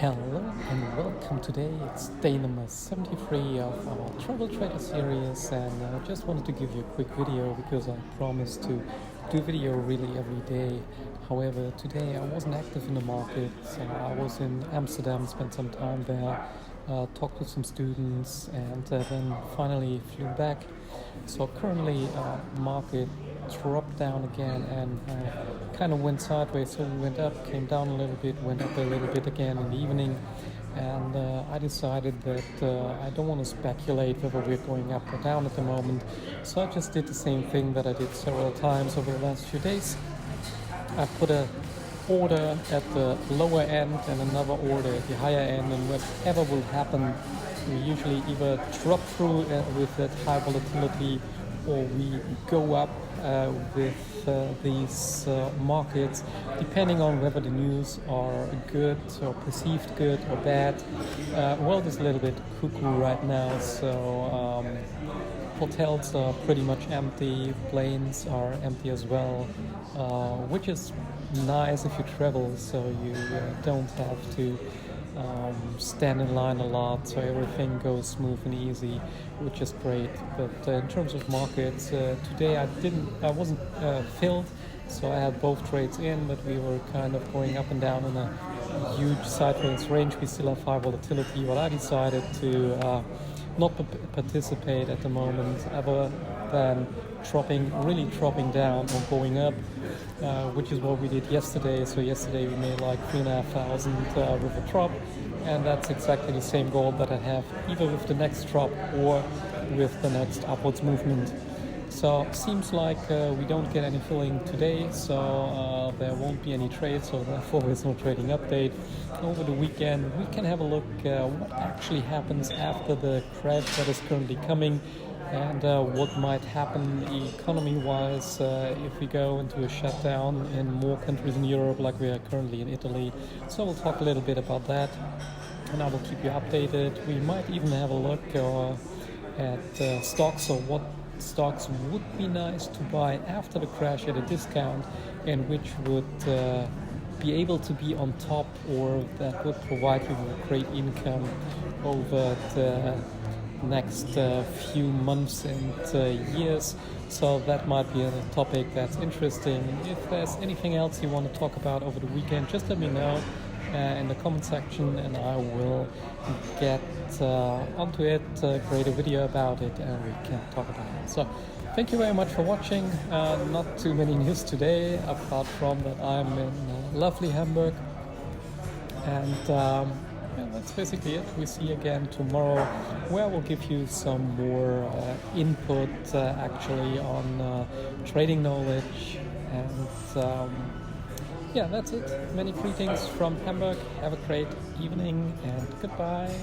Hello and welcome. Today it's day number 73 of our Travel Trader series, and I just wanted to give you a quick video because I promised to do video really every day. However, today I wasn't active in the market. I was in Amsterdam, spent some time there, talked with some students, and then finally flew back. So currently market dropped down again and kind of went sideways. So we went up, came down a little bit, went up a little bit again in the evening, and I decided that I don't want to speculate whether we're going up or down at the moment. So I just did the same thing that I did several times over the last few days. I put a order at the lower end and another order at the higher end, and whatever will happen, we usually either drop through with that high volatility, or we go up with these markets, depending on whether the news are good or perceived good or bad. World is a little bit cuckoo right now, so hotels are pretty much empty, planes are empty as well, which is nice if you travel, so you don't have to stand in line a lot, so everything goes smooth and easy, which is great. But in terms of markets, today I wasn't filled, so I had both trades in, but we were kind of going up and down in a huge sideways range. We still have high volatility, but I decided to not participate at the moment, other than really dropping down or going up, which is what we did yesterday. So yesterday we made like 3,500 with a drop, and that's exactly the same goal that I have either with the next drop or with the next upwards movement. So seems like we don't get any filling today, so there won't be any trades, so therefore there's no trading update. Over the weekend we can have a look what actually happens after the crash that is currently coming, and what might happen economy-wise if we go into a shutdown in more countries in Europe, like we are currently in Italy. So we'll talk a little bit about that, and I will keep you updated. We might even have a look at stocks, or what stocks would be nice to buy after the crash at a discount, and which would be able to be on top, or that would provide you with great income over the next few months and years. So that might be a topic that's interesting. If there's anything else you want to talk about over the weekend, just let me know in the comment section, and I will get onto it, create a video about it, and we can talk about it. So thank you very much for watching. Not too many news today, apart from that I'm in lovely Hamburg, and that's basically it. We see you again tomorrow, where I will give you some more input actually on trading knowledge, and yeah, that's it. Many greetings from Hamburg. Have a great evening, and goodbye.